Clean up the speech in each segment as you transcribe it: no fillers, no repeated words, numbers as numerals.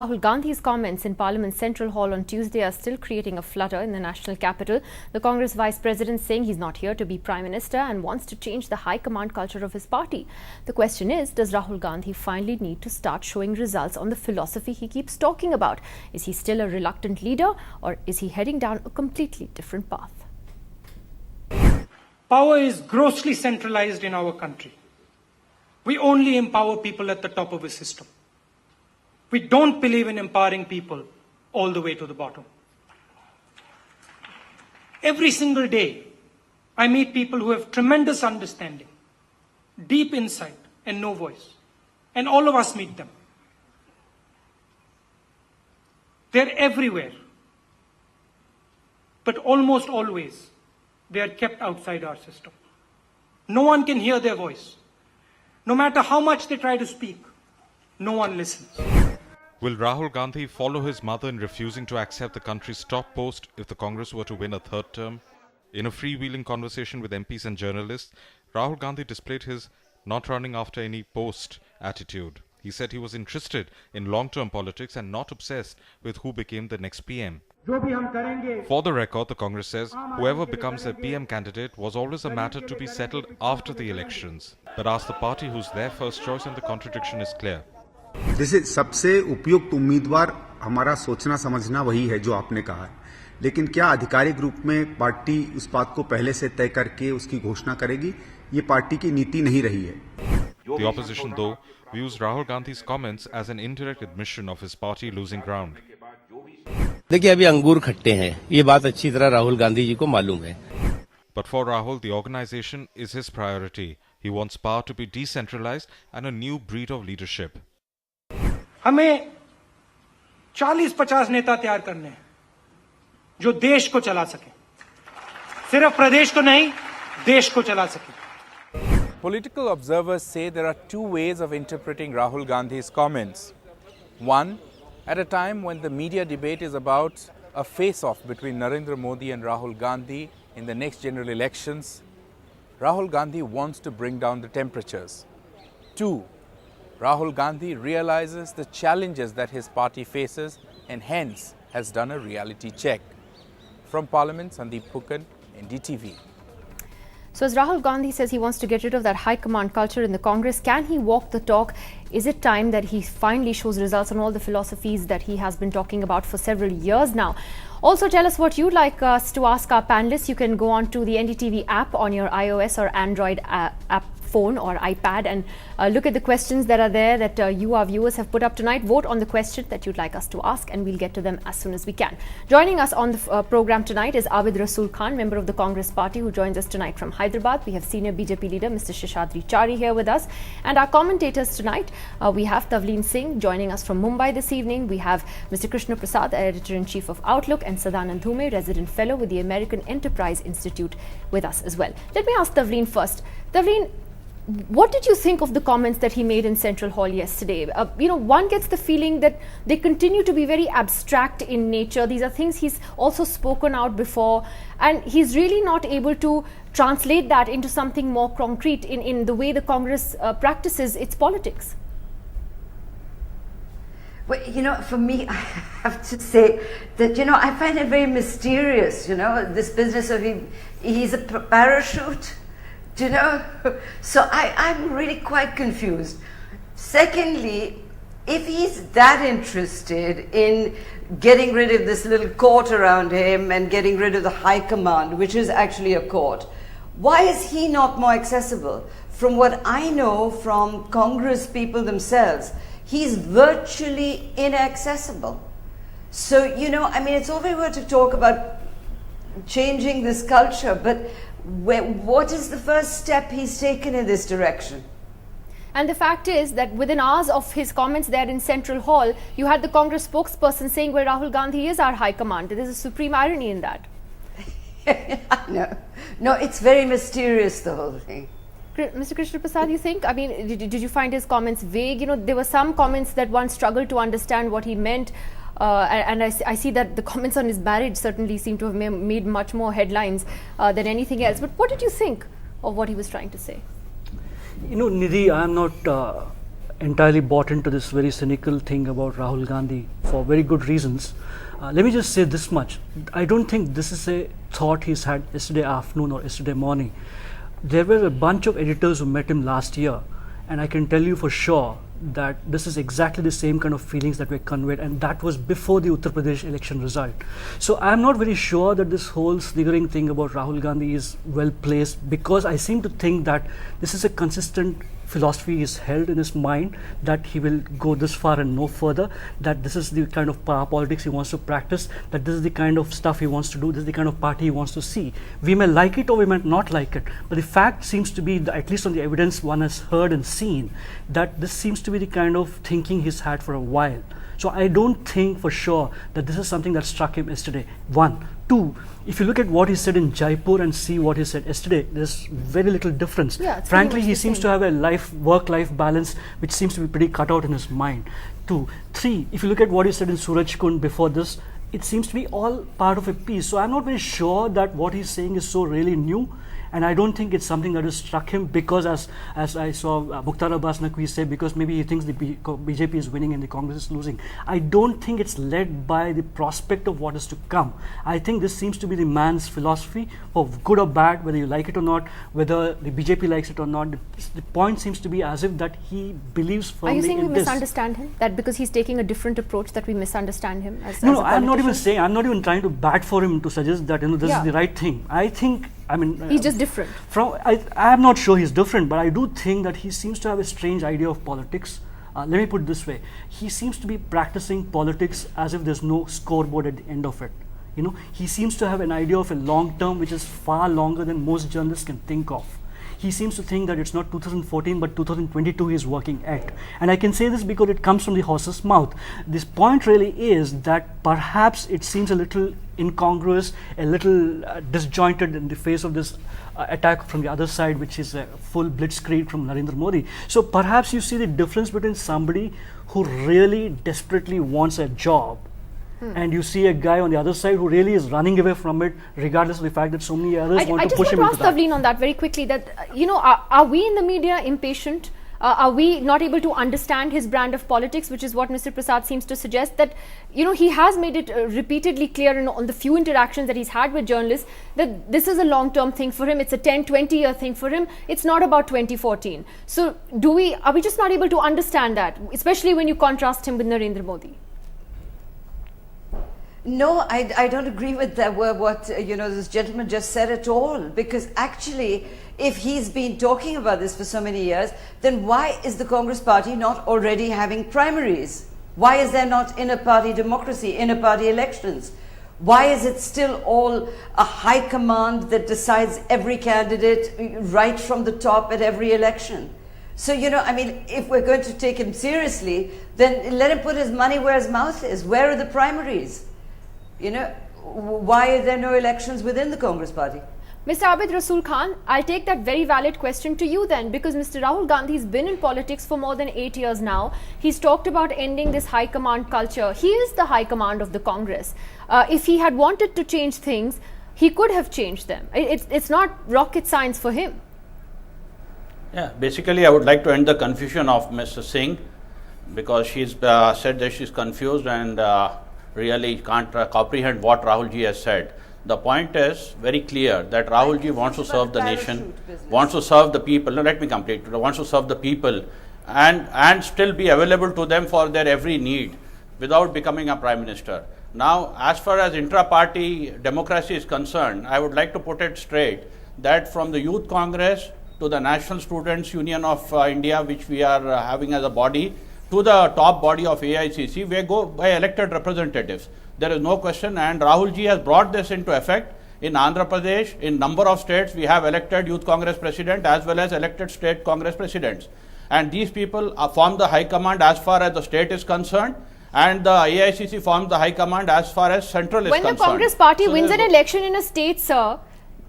Rahul Gandhi's comments in Parliament's Central Hall on Tuesday are still creating a flutter in the national capital. The Congress Vice President saying he's not here to be Prime Minister and wants to change the high command culture of his party. The question is, does Rahul Gandhi finally need to start showing results on the philosophy he keeps talking about? Is he still a reluctant leader, or is he heading down a completely different path? Power is grossly centralized in our country. We only empower people at the top of a system. We don't believe in empowering people all the way to the bottom. Every single day, I meet people who have tremendous understanding, deep insight, and no voice. And all of us meet them. They're everywhere. But almost always, they are kept outside our system. No one can hear their voice. No matter how much they try to speak, no one listens. Will Rahul Gandhi follow his mother in refusing to accept the country's top post if the Congress were to win a third term? In a freewheeling conversation with MPs and journalists, Rahul Gandhi displayed his not running after any post attitude. He said he was interested in long-term politics and not obsessed with who became the next PM. For the record, the Congress says whoever becomes a PM candidate was always a matter to be settled after the elections. But ask the party who's their first choice and the contradiction is clear. जैसे सबसे उपयुक्त उम्मीदवार हमारा सोचना समझना वही है जो आपने कहा है, लेकिन क्या आधिकारिक रूप में पार्टी उस बात को पहले से तय करके उसकी घोषणा करेगी? ये पार्टी की नीति नहीं रही है. The opposition, though, views Rahul Gandhi's comments as an indirect admission of his party losing ground. देखिए, अभी अंगूर खट्टे हैं, ये बात अच्छी तरह राहुल गांधी जी को मालूम है. But for Rahul, the organization is his priority. He wants power to be decentralized and a new breed of leadership. हमें 40-50 नेता तैयार करने हैं जो देश को चला सके, सिर्फ प्रदेश को नहीं, देश को चला सके. Political observers say there are two ways of interpreting Rahul Gandhi's comments. One, at a time when the media debate is about a face-off between Narendra Modi and Rahul Gandhi in the next general elections, Rahul Gandhi wants to bring down the temperatures. Two, Rahul Gandhi realizes the challenges that his party faces and hence has done a reality check. From Parliament, Sandeep Phukan, NDTV. So as Rahul Gandhi says he wants to get rid of that high command culture in the Congress, can he walk the talk? Is it time that he finally shows results on all the philosophies that he has been talking about for several years now? Also, tell us what you'd like us to ask our panelists. You can go on to the NDTV app on your iOS or Android app phone or iPad and look at the questions that are there that you, our viewers, have put up tonight. Vote on the question that you'd like us to ask and we'll get to them as soon as we can. Joining us on the program tonight is Abid Rasool Khan, member of the Congress Party, who joins us tonight from Hyderabad. We have senior BJP leader Mr. Seshadri Chari here with us. And our commentators tonight, we have Tavleen Singh joining us from Mumbai this evening. We have Mr. Krishna Prasad, editor-in-chief of Outlook, and Sadanand Dhume, resident fellow with the American Enterprise Institute, with us as well. Let me ask Tavleen first. Tavleen, what did you think of the comments that he made in Central Hall yesterday? One gets the feeling that they continue to be very abstract in nature. These are things he's also spoken out before, and he's really not able to translate that into something more concrete in the way the Congress practices its politics. Well, for me, I have to say that, I find it very mysterious, this business of he's a parachute. So I'm really quite confused. Secondly, if he's that interested in getting rid of this little court around him and getting rid of the high command, which is actually a court, why is he not more accessible? From what I know from Congress people themselves, he's virtually inaccessible. So, it's all very well to talk about changing this culture, but what is the first step he's taken in this direction? And the fact is that within hours of his comments there in Central Hall, you had the Congress spokesperson saying, well, Rahul Gandhi is our high command. There's a supreme irony in that. No, it's very mysterious, the whole thing. Mr. Krishna Prasad, you think? Did you find his comments vague? There were some comments that one struggled to understand what he meant. And I see that the comments on his marriage certainly seem to have made much more headlines than anything else. But what did you think of what he was trying to say? Nidhi, I am not entirely bought into this very cynical thing about Rahul Gandhi for very good reasons. Let me just say this much. I don't think this is a thought he's had yesterday afternoon or yesterday morning. There were a bunch of editors who met him last year, and I can tell you for sure that this is exactly the same kind of feelings that were conveyed, and that was before the Uttar Pradesh election result. So I'm not very sure that this whole sniggering thing about Rahul Gandhi is well placed, because I seem to think that this is a consistent philosophy is held in his mind, that he will go this far and no further, that this is the kind of power politics he wants to practice, that this is the kind of stuff he wants to do, this is the kind of party he wants to see. We may like it or we may not like it, but the fact seems to be, at least on the evidence one has heard and seen, that this seems to be the kind of thinking he's had for a while. So I don't think for sure that this is something that struck him yesterday. One. Two, if you look at what he said in Jaipur and see what he said yesterday, there's very little difference. Yeah, frankly, he seems to have a work-life balance which seems to be pretty cut out in his mind. 2. 3, if you look at what he said in Surajkund before this, it seems to be all part of a piece. So I'm not very sure that what he's saying is so really new. And I don't think it's something that has struck him because, as I saw Mukhtar Abbas Naqvi say, because maybe he thinks the BJP is winning and the Congress is losing. I don't think it's led by the prospect of what is to come. I think this seems to be the man's philosophy, for good or bad, whether you like it or not, whether the BJP likes it or not. The point seems to be as if that he believes firmly in this. Are you saying we misunderstand him? That because he's taking a different approach that we misunderstand him as No, a I'm not even politician? saying, I'm not even trying to bat for him to suggest that this is the right thing. I think, he's just different. I'm not sure he's different, but I do think that he seems to have a strange idea of politics. Let me put it this way. He seems to be practicing politics as if there's no scoreboard at the end of it. He seems to have an idea of a long term which is far longer than most journalists can think of. He seems to think that it's not 2014 but 2022 he's working at. And I can say this because it comes from the horse's mouth. This point really is that perhaps it seems a little incongruous, a little disjointed in the face of this attack from the other side, which is a full blitzkrieg from Narendra Modi. So perhaps you see the difference between somebody who really desperately wants a job and you see a guy on the other side who really is running away from it, regardless of the fact that so many others want to push him into that. I just want to ask Tavleen on that very quickly, that, are we in the media impatient? Are we not able to understand his brand of politics, which is what Mr. Prasad seems to suggest, that, he has made it repeatedly clear on the few interactions that he's had with journalists that this is a long-term thing for him. It's a 10, 20-year thing for him. It's not about 2014. So are we just not able to understand that, especially when you contrast him with Narendra Modi? No, I don't agree with that, what this gentleman just said at all, because actually, if he's been talking about this for so many years, then why is the Congress party not already having primaries? Why is there not inter-party democracy, inter-party elections? Why is it still all a high command that decides every candidate right from the top at every election? So, if we're going to take him seriously, then let him put his money where his mouth is. Where are the primaries? Why are there no elections within the Congress party? Mr. Abid Rasool Khan, I'll take that very valid question to you then, because Mr. Rahul Gandhi has been in politics for more than 8 years now. He's talked about ending this high command culture. He is the high command of the Congress. If he had wanted to change things, he could have changed them. It's not rocket science for him. Yeah, basically I would like to end the confusion of Mr. Singh, because she's said that she's confused and really can't comprehend what Rahul ji has said. The point is very clear that Rahul ji wants to serve the nation, wants to serve the people. No, let me complete. Wants to serve the people and still be available to them for their every need without becoming a prime minister. Now, as far as intra-party democracy is concerned, I would like to put it straight that from the Youth Congress to the National Students Union of India, which we are having as a body, to the top body of AICC, we go by elected representatives. There is no question, and Rahul ji has brought this into effect. In Andhra Pradesh, in number of states, we have elected Youth Congress President as well as elected State Congress Presidents. And these people form the High Command as far as the state is concerned, and the AICC forms the High Command as far as central is concerned. When the Congress party wins an election in a state, sir,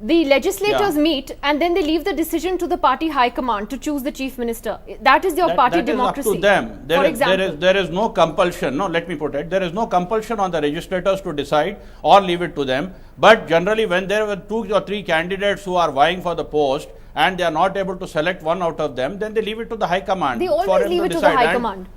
the legislators meet and then they leave the decision to the party high command to choose the chief minister. That is your party democracy. That is up to them. There is no compulsion. No, let me put it. There is no compulsion on the legislators to decide or leave it to them. But generally, when there were 2 or 3 candidates who are vying for the post, and they are not able to select one out of them, then they leave it to the High Command. They for always him leave to it to the decide. High And Command.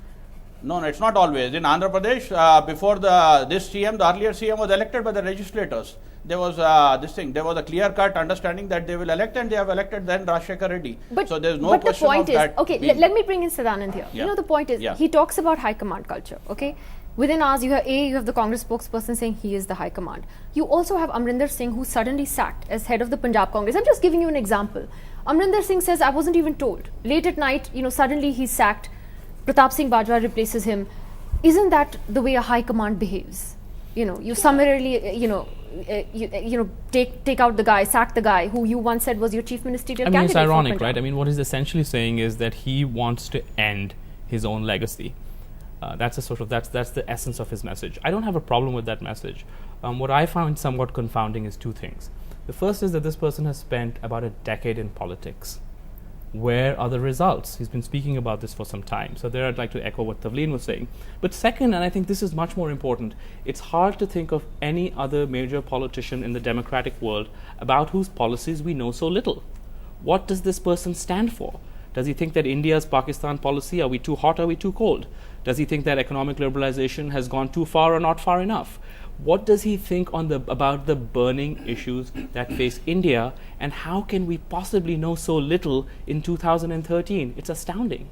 no, it's not always. In Andhra Pradesh, before this CM, the earlier CM was elected by the legislators. There was there was a clear-cut understanding that they will elect, and they have elected then Rajshekar Reddy. So there's no question the point of that. is, okay, let me bring in Sadanand here. Yeah. You know, the point is, he talks about high command culture, okay? Within hours, you have the Congress spokesperson saying he is the high command. You also have Amrinder Singh, who suddenly sacked as head of the Punjab Congress. I'm just giving you an example. Amrinder Singh says, I wasn't even told. Late at night, suddenly he's sacked. Pratap Singh Bajwa replaces him. Isn't that the way a high command behaves? You summarily, take out the guy, sack the guy who you once said was your chief ministerial candidate. It's ironic, right? I mean, what he's essentially saying is that he wants to end his own legacy. That's the essence of his message. I don't have a problem with that message. What I find somewhat confounding is two things. The first is that this person has spent about a decade in politics. Where are the results? He's been speaking about this for some time. So there I'd like to echo what Tavleen was saying. But second, and I think this is much more important, it's hard to think of any other major politician in the democratic world about whose policies we know so little. What does this person stand for? Does he think that India's Pakistan policy, are we too hot, are we too cold? Does he think that economic liberalization has gone too far or not far enough? What does he think about the burning issues that face India, and how can we possibly know so little in 2013? It's astounding.